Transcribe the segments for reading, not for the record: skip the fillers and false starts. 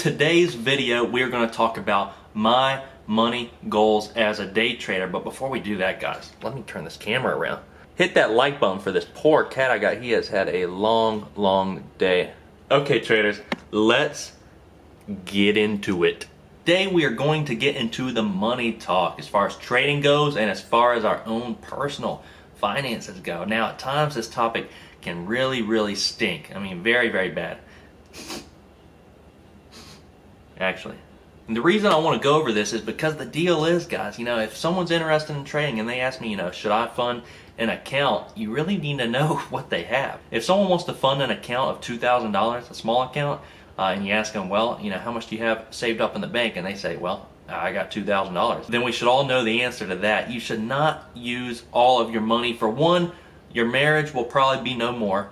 today's video, we're going to talk about my money goals as a day trader. But before we do that, guys, let me turn this camera around. Hit that like button for this poor cat I got. He has had a long day. Okay, traders, let's get into it. Today we are going to get into the money talk as far as trading goes and as far as our own personal finances go. Now, at times this topic can really stink. I mean, very bad. Actually. And the reason I want to go over this is because the deal is, guys, if someone's interested in trading and they ask me, should I fund an account, you really need to know what they have. If someone wants to fund an account of $2,000, a small account, and you ask them, well, how much do you have saved up in the bank? And they say, well, I got $2,000. Then we should all know the answer to that. You should not use all of your money. For one, your marriage will probably be no more.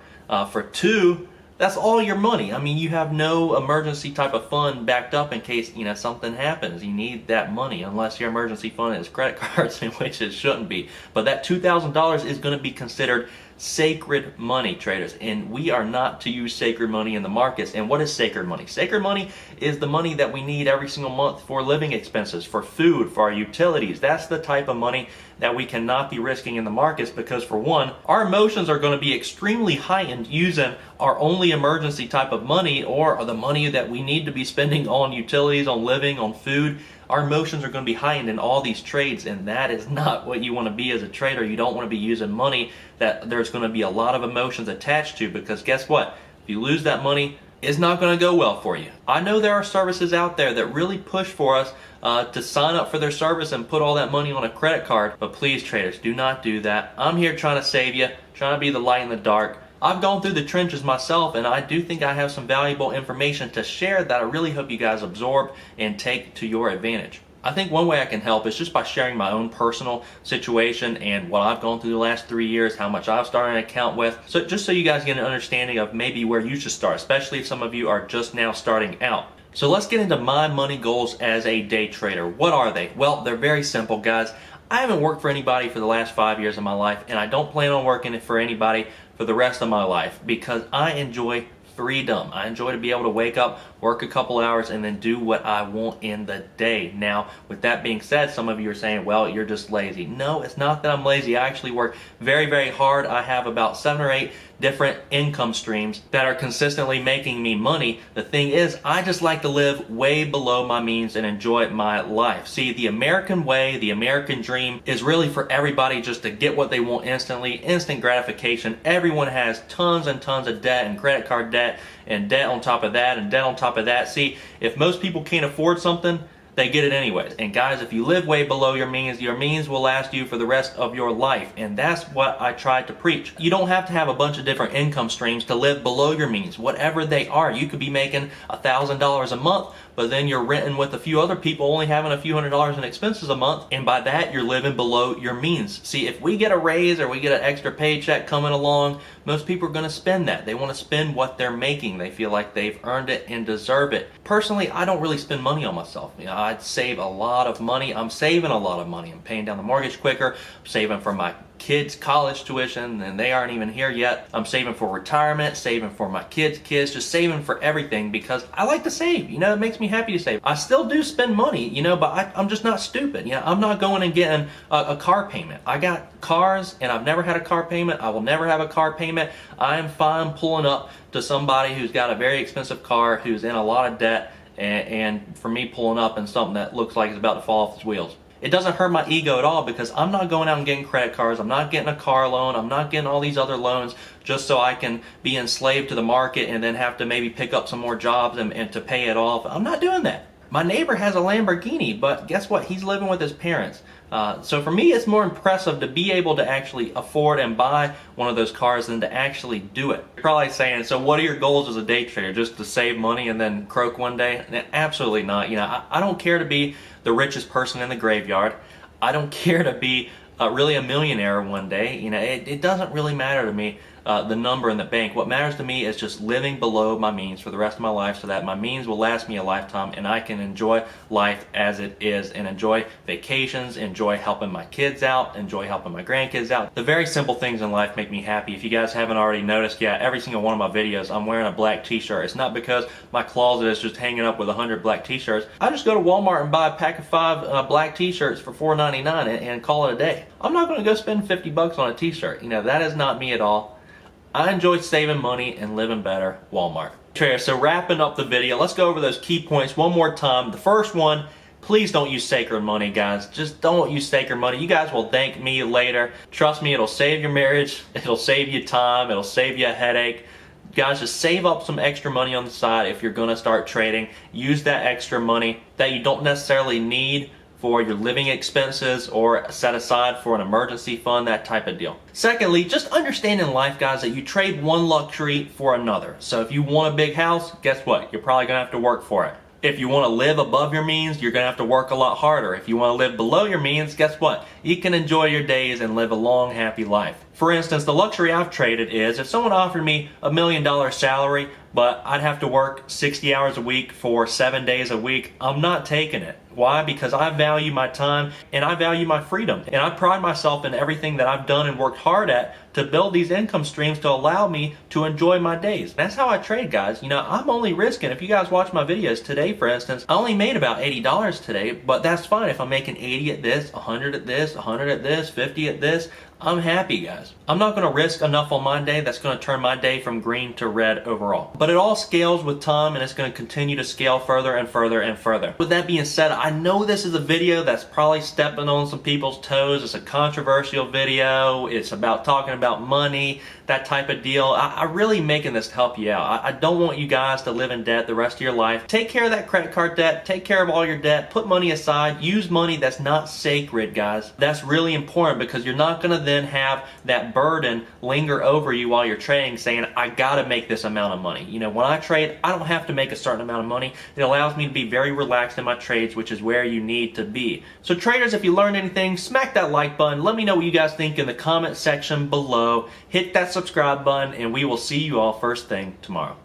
For two, that's all your money. I mean, you have no emergency type of fund backed up in case, something happens. You need that money, unless your emergency fund is credit cards, in which it shouldn't be. But that $2,000 is going to be considered sacred money, traders, and we are not to use sacred money in the markets. And what is sacred money? Sacred money is the money that we need every single month for living expenses, for food, for our utilities. That's the type of money that we cannot be risking in the markets, because for one, our emotions are going to be extremely heightened using our only emergency type of money, or the money that we need to be spending on utilities, on living, on food. Our emotions are going to be heightened in all these trades, and that is not what you want to be as a trader. You don't want to be using money that there's going to be a lot of emotions attached to, because guess what? If you lose that money, it's not going to go well for you. I know there are services out there that really push for us to sign up for their service and put all that money on a credit card, but please, traders, do not do that. I'm here trying to save you, trying to be the light in the dark. I've gone through the trenches myself, and I do think I have some valuable information to share that I really hope you guys absorb and take to your advantage. I think one way I can help is just by sharing my own personal situation and what I've gone through the last 3 years, how much I've started an account with. So just so you guys get an understanding of maybe where you should start, especially if some of you are just now starting out. So let's get into my money goals as a day trader. What are they? Well, they're very simple, guys. I haven't worked for anybody for the last 5 years of my life, and I don't plan on working for anybody for the rest of my life, because I enjoy freedom. I enjoy to be able to wake up, work a couple hours, and then do what I want in the day. Now, with that being said, some of you are saying, well, you're just lazy. No, it's not that I'm lazy. I actually work very hard. I have about 7 or 8 different income streams that are consistently making me money. The thing is, I just like to live way below my means and enjoy my life. See, the American way, the American dream is really for everybody just to get what they want instantly, instant gratification. Everyone has tons and tons of debt and credit card debt and debt on top of that and debt on top of that. See, if most people can't afford something, they get it anyways. And guys, if you live way below your means will last you for the rest of your life. And that's what I tried to preach. You don't have to have a bunch of different income streams to live below your means, whatever they are. You could be making $1,000 a month, but then you're renting with a few other people, only having a few $100s in expenses a month, and by that you're living below your means. See, if we get a raise or we get an extra paycheck coming along, most people are going to spend that. They want to spend what they're making. They feel like they've earned it and deserve it. Personally, I don't really spend money on myself. I'd save a lot of money. I'm saving a lot of money. I'm paying down the mortgage quicker. I'm saving for my kids' college tuition, and they aren't even here yet. I'm saving for retirement, saving for my kids, just saving for everything, because I like to save. It makes me happy to save. I still do spend money, but I'm just not stupid. I'm not going and getting a car payment. I got cars, and I've never had a car payment. I will never have a car payment. I am fine pulling up to somebody who's got a very expensive car, who's in a lot of debt, and for me pulling up in something that looks like it's about to fall off its wheels. It doesn't hurt my ego at all, because I'm not going out and getting credit cards. I'm not getting a car loan. I'm not getting all these other loans just so I can be enslaved to the market and then have to maybe pick up some more jobs and to pay it off. I'm not doing that. My neighbor has a Lamborghini, but guess what? He's living with his parents. So for me, it's more impressive to be able to actually afford and buy one of those cars than to actually do it. You're probably saying, so what are your goals as a day trader? Just to save money and then croak one day? Absolutely not. I don't care to be the richest person in the graveyard. I don't care to be really a millionaire one day. It doesn't really matter to me. the number in the bank. What matters to me is just living below my means for the rest of my life so that my means will last me a lifetime and I can enjoy life as it is and enjoy vacations, enjoy helping my kids out, enjoy helping my grandkids out. The very simple things in life make me happy. If you guys haven't already noticed yet, every single one of my videos I'm wearing a black t-shirt. It's not because my closet is just hanging up with 100 black t-shirts. I just go to Walmart and buy a pack of 5 black t-shirts for $4.99 and call it a day. I'm not going to go spend 50 bucks on a t-shirt. You know, that is not me at all. I enjoy saving money and living better. Walmart. Okay, so wrapping up the video, let's go over those key points one more time. The first one, please don't use sacred money, guys. Just don't use sacred money. You guys will thank me later. Trust me, it'll save your marriage. It'll save you time. It'll save you a headache. Guys, just save up some extra money on the side if you're going to start trading. Use that extra money that you don't necessarily need for your living expenses or set aside for an emergency fund, that type of deal. Secondly, just understand in life, guys, that you trade one luxury for another. So if you want a big house, guess what? You're probably going to have to work for it. If you want to live above your means, you're going to have to work a lot harder. If you want to live below your means, guess what? You can enjoy your days and live a long, happy life. For instance, the luxury I've traded is if someone offered me $1 million salary, but I'd have to work 60 hours a week for 7 days a week, I'm not taking it. Why? Because I value my time and I value my freedom. And I pride myself in everything that I've done and worked hard at to build these income streams to allow me to enjoy my days. That's how I trade, guys. You know, I'm only risking, if you guys watch my videos today, for instance, I only made about $80 today, but that's fine. If I'm making 80 at this, 100 at this, 100 at this, 50 at this, I'm happy, guys. I'm not going to risk enough on my day that's going to turn my day from green to red overall. But it all scales with time and it's going to continue to scale further and further and further. With that being said, I know this is a video that's probably stepping on some people's toes. It's a controversial video. It's about talking about money, that type of deal. I'm really making this to help you out. I don't want you guys to live in debt the rest of your life. Take care of that credit card debt. Take care of all your debt. Put money aside. Use money that's not sacred, guys. That's really important because you're not going to then have that burden linger over you while you're trading saying, I gotta make this amount of money. You know, when I trade, I don't have to make a certain amount of money. It allows me to be very relaxed in my trades, which is where you need to be. So traders, if you learned anything, smack that like button. Let me know what you guys think in the comment section below. Hit that subscribe button and we will see you all first thing tomorrow.